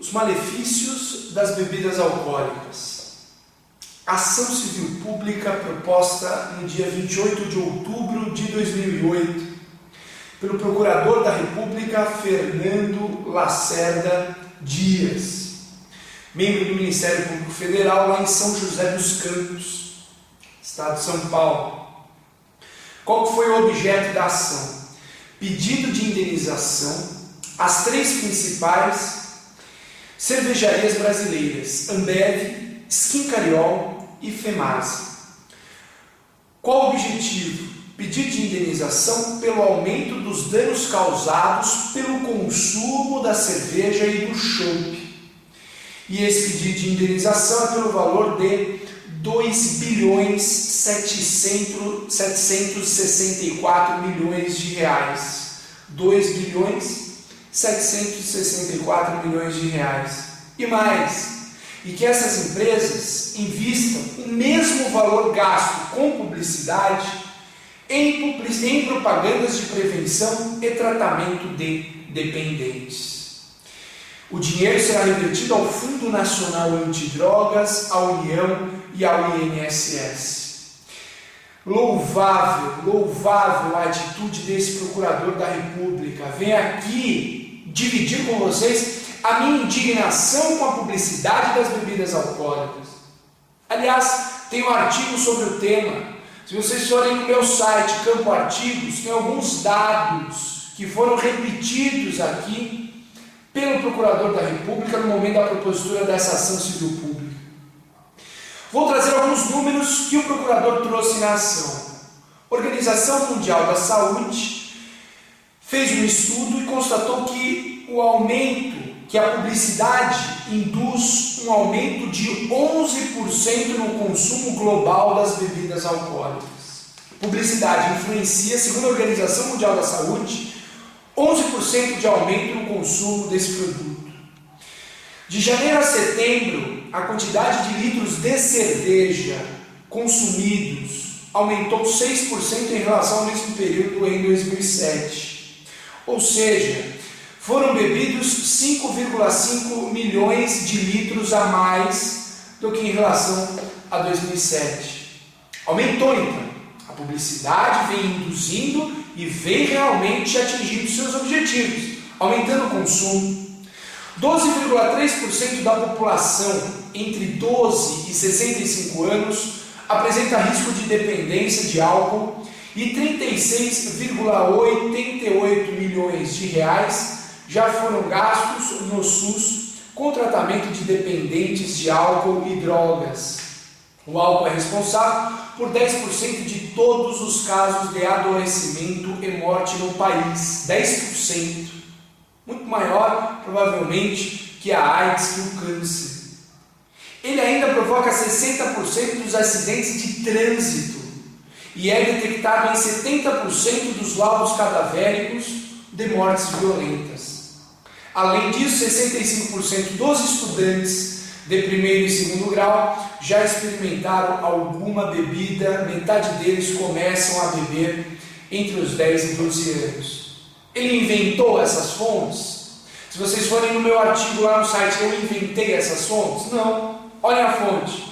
Os malefícios das bebidas alcoólicas. Ação civil pública proposta no dia 28 de outubro de 2008 pelo Procurador da República Fernando Lacerda Dias, membro do Ministério Público Federal lá em São José dos Campos, Estado de São Paulo. Qual foi o objeto da ação? Pedido de indenização às três principais cervejarias brasileiras, Ambev, Skincariol e Femasa. Qual o objetivo? Pedido de indenização pelo aumento dos danos causados pelo consumo da cerveja e do chopp. E esse pedido de indenização é pelo valor de 2.764 milhões de reais. 2.764 milhões de reais. E mais, e que essas empresas invistam o mesmo valor gasto com publicidade em propagandas de prevenção e tratamento de dependentes. O dinheiro será revertido ao Fundo Nacional Antidrogas, à União e ao INSS. Louvável a atitude desse Procurador da República. Venho aqui dividir com vocês a minha indignação com a publicidade das bebidas alcoólicas. Aliás, tem um artigo sobre o tema. Se vocês forem no meu site, Campo Artigos, tem alguns dados que foram repetidos aqui pelo Procurador da República no momento da propositura dessa ação civil pública. Vou trazer alguns números que o Procurador trouxe na ação. A Organização Mundial da Saúde fez um estudo e constatou que que a publicidade induz um aumento de 11% no consumo global das bebidas alcoólicas. Publicidade influencia, segundo a Organização Mundial da Saúde, 11% de aumento no consumo desse produto. De janeiro a setembro, a quantidade de litros de cerveja consumidos aumentou 6% em relação ao mesmo período em 2007. Ou seja, foram bebidos 5,5 milhões de litros a mais do que em relação a 2007. Aumentou então. A publicidade vem induzindo e vem realmente atingindo seus objetivos, aumentando o consumo. 12,3% da população entre 12 e 65 anos apresenta risco de dependência de álcool e 36,88 milhões de reais já foram gastos no SUS com tratamento de dependentes de álcool e drogas. O álcool é responsável por 10% de todos os casos de adoecimento e morte no país. 10%. Muito maior, provavelmente, que a AIDS e o câncer. Ele ainda provoca 60% dos acidentes de trânsito e é detectado em 70% dos laudos cadavéricos de mortes violentas. Além disso, 65% dos estudantes de primeiro e segundo grau já experimentaram alguma bebida, metade deles começam a beber entre os 10 e 12 anos. Ele inventou essas fontes? Se vocês forem no meu artigo lá no site, eu inventei essas fontes? Não. Olhem a fonte.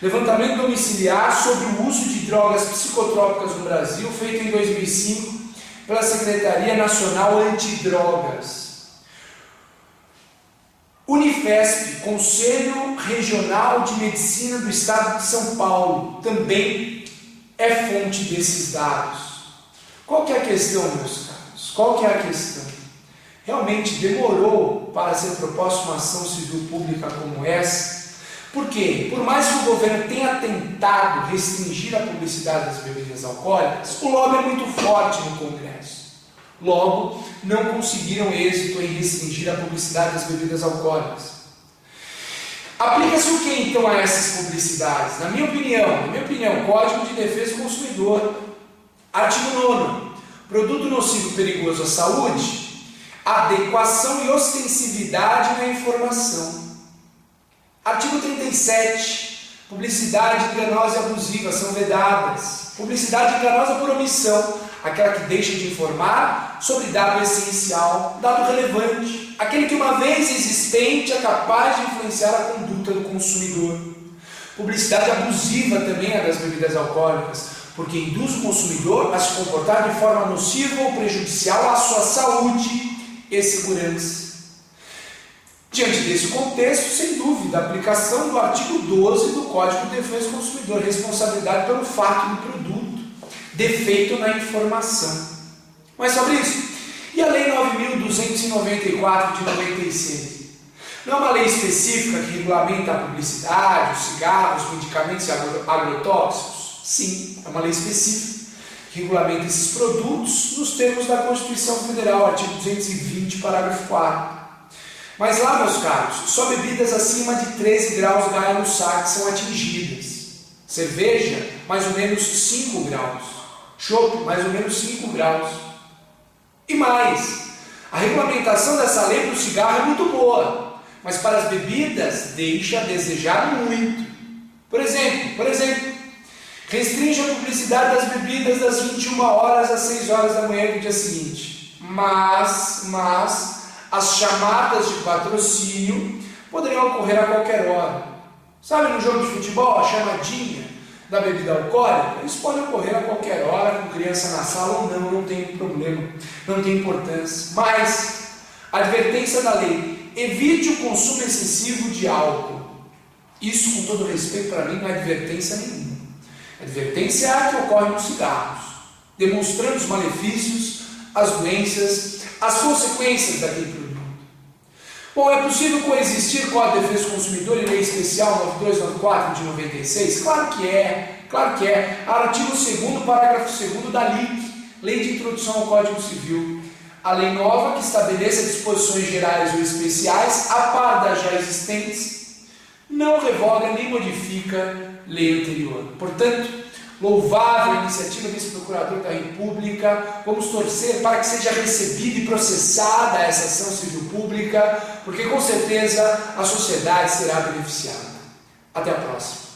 Levantamento domiciliar sobre o uso de drogas psicotrópicas no Brasil, feito em 2005 pela Secretaria Nacional Antidrogas. Unifesp, Conselho Regional de Medicina do Estado de São Paulo, também é fonte desses dados. Qual que é a questão, meus caros? Qual que é a questão? Realmente demorou para ser proposta uma ação civil pública como essa. Por quê? Por mais que o governo tenha tentado restringir a publicidade das bebidas alcoólicas, o lobby é muito forte no Congresso. Logo, não conseguiram êxito em restringir a publicidade das bebidas alcoólicas. Aplica-se o que então a essas publicidades? Na minha opinião, Código de Defesa do Consumidor, artigo 9º, produto nocivo perigoso à saúde, adequação e ostensividade na informação. Artigo 37, publicidade enganosa e abusiva são vedadas. Publicidade enganosa por omissão. aquela que deixa de informar sobre dado essencial, dado relevante, aquele que uma vez existente é capaz de influenciar a conduta do consumidor. Publicidade abusiva também é das bebidas alcoólicas, porque induz o consumidor a se comportar de forma nociva ou prejudicial à sua saúde e segurança. Diante desse contexto, sem dúvida, a aplicação do artigo 12 do Código de Defesa do Consumidor, responsabilidade pelo fato do produto, defeito na informação. Mas sobre isso, e a Lei 9.294 de 96? Não é uma lei específica que regulamenta a publicidade, os cigarros, os medicamentos e agrotóxicos? Sim, é uma lei específica que regulamenta esses produtos nos termos da Constituição Federal, artigo 220, parágrafo 4. Mas lá, meus caros, só bebidas acima de 13 graus Gay-Lussac são atingidas. Cerveja, mais ou menos 5 graus. Chopp, mais ou menos 5 graus. E mais, a regulamentação dessa lei para o cigarro é muito boa, mas para as bebidas deixa a desejar muito. Por exemplo, restringe a publicidade das bebidas das 21 horas às 6 horas da manhã do dia seguinte. Mas as chamadas de patrocínio poderiam ocorrer a qualquer hora. Sabe, no jogo de futebol, a chamadinha da bebida alcoólica, isso pode ocorrer a qualquer hora, com criança na sala ou não tem problema, não tem importância. Mas, a advertência da lei, evite o consumo excessivo de álcool. Isso, com todo respeito, para mim, não é advertência nenhuma. A advertência é a que ocorre nos cigarros, demonstrando os malefícios, as doenças, as consequências daquele produto. Bom, é possível coexistir com a defesa do consumidor e lei especial 9294 de 96? Claro que é. Artigo 2º, parágrafo 2º da LIC, Lei de Introdução ao Código Civil. A lei nova que estabelece disposições gerais ou especiais, a par das já existentes, não revoga nem modifica lei anterior. Portanto, louvável a iniciativa desse Procurador da República. Vamos torcer para que seja recebida e processada essa ação civil pública, porque com certeza a sociedade será beneficiada. Até a próxima.